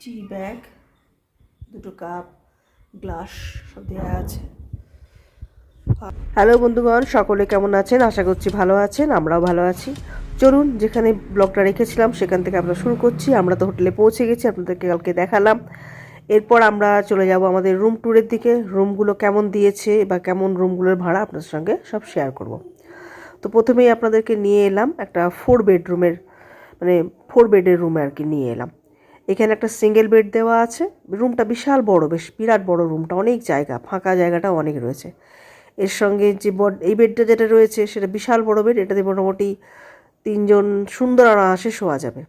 টি bag, দুটো cup, glass সব দেওয়া আছে। হ্যালো বন্ধুগণ, সকলে কেমন আছেন? আশা করছি ভালো আছেন, আমরাও ভালো আছি। চলুন, যেখানে ব্লগটা রেখেছিলাম সেখান থেকে আমরা শুরু করছি। আমরা তো হোটেলে পৌঁছে গেছি, আপনাদেরকে কালকে দেখালাম। এরপর আমরা চলে যাব আমাদের রুম ট্যুরের দিকে। রুমগুলো কেমন দিয়েছে বা কেমন রুমগুলোর ভাড়া আপনাদের সঙ্গে সব শেয়ার করব। তো প্রথমেই আপনাদেরকে নিয়ে এলাম একটা 4 বেডের রুমে আর কি নিয়ে এলাম। এখানে একটা সিঙ্গেল বেড দেওয়া আছে। রুমটা বিশাল বড়, বেশ বিরাট বড় রুমটা, অনেক জায়গা, ফাঁকা জায়গাটা অনেক রয়েছে। এর সঙ্গে যে এই বেডটা যেটা রয়েছে সেটা বিশাল বড় বেড, এটাতে মোটামুটি 3 জন সুন্দর আরামসে শোয়া যাবে।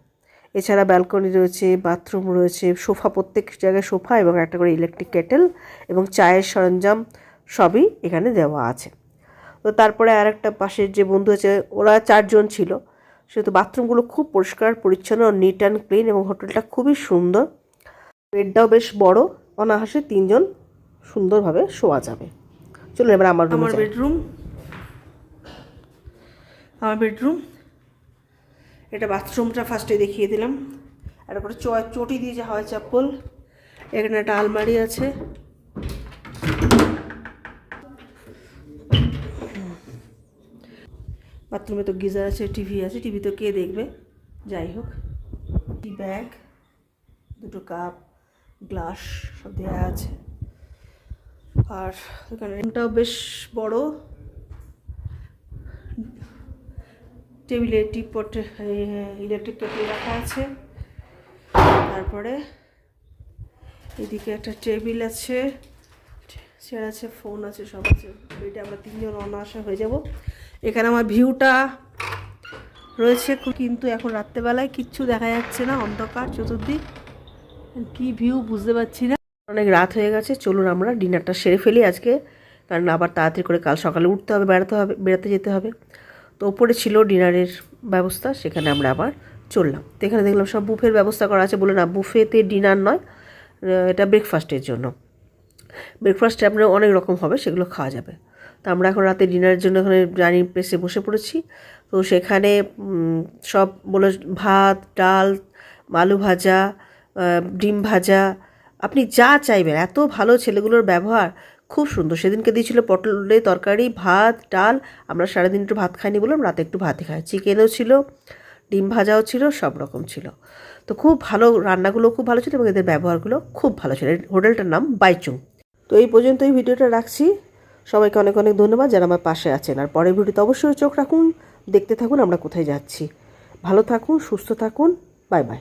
এছাড়া ব্যালকনি রয়েছে, বাথরুম রয়েছে, সোফা, প্রত্যেক জায়গায় সোফা এবং একটা করে ইলেকট্রিক কেটেল এবং চায়ের সরঞ্জাম সবই এখানে দেওয়া আছে। তো তারপরে আর একটা পাশের যে বন্ধু আছে, ওরা 4 জন ছিল। সেহেতু বাথরুমগুলো খুব পরিষ্কার পরিচ্ছন্ন, নিট অ্যান্ড ক্লিন, এবং হোটেলটা খুবই সুন্দর। বেডটাও বেশ বড়, অনায়াসে 3 জন সুন্দরভাবে শোয়া যাবে। চলুন এবার আমার বেডরুম। এটা বাথরুমটা ফার্স্টে দেখিয়ে দিলাম। একটা করে চটি দিয়ে যে হয় চপ্পল। এখানে একটা আলমারি আছে। বাথরুমে তো গিজার আছে, টিভি আছে, টিভি তো কে দেখবে, যাই হোক। টি ব্যাগ, দুটো কাপ, গ্লাস সব দেওয়া আছে। আর এখানে রুমটাও বেশ বড়। টেবিলে টিপট, ইলেকট্রিক কেটলি রাখা আছে। তারপরে এদিকে একটা টেবিল আছে, চেয়ার আছে, ফোন আছে, সব আছে। বেডে আমরা 3 জন অনায়াসে হয়ে যাব। এখানে আমার ভিউটা রয়েছে, কিন্তু এখন রাত্রেবেলায় কিচ্ছু দেখা যাচ্ছে না, অন্ধকার চতুর্দিক, কি ভিউ বুঝতে পারছি না। অনেক রাত হয়ে গেছে, চলুন আমরা ডিনারটা সেরে ফেলি আজকে, কারণ আবার তাড়াতাড়ি করে কাল সকালে উঠতে হবে, বেড়াতে যেতে হবে। তো ওপরে ছিল ডিনারের ব্যবস্থা, সেখানে আমরা আবার চললাম। তো এখানে দেখলাম সব বুফের ব্যবস্থা করা আছে। বলে না, বুফেতে ডিনার নয়, এটা ব্রেকফাস্টের জন্য। ব্রেকফাস্টে আপনার অনেক রকম হবে, সেগুলো খাওয়া যাবে। তো আমরা এখন রাতে ডিনারের জন্য এখানে ডাইনিং প্লেসে বসে পড়েছি। তো সেখানে সব বলে ভাত, ডাল, আলু ভাজা, ডিম ভাজা, আপনি যা চাইবেন। এত ভালো ছেলেগুলোর ব্যবহার, খুব সুন্দর। সেদিনকে দিয়েছিল পটলের তরকারি, ভাত, ডাল। আমরা সারাদিন একটু ভাত খাইনি বললাম, রাতে একটু ভাতই খাই। চিকেনও ছিল, ডিম ভাজাও ছিল, সব রকম ছিল। তো খুব ভালো, রান্নাগুলো খুব ভালো ছিল এবং এদের ব্যবহারগুলো খুব ভালো ছিল। হোটেলটার নাম বাইচুং। তো এই পর্যন্তই ভিডিওটা রাখছি। সবাইকে অনেক অনেক ধন্যবাদ যারা আমার পাশে আছেন। আর পরের ভিডিওতে অবশ্যই চোখ রাখুন, দেখতে থাকুন আমরা কোথায় যাচ্ছি। ভালো থাকুন, সুস্থ থাকুন, বাই বাই।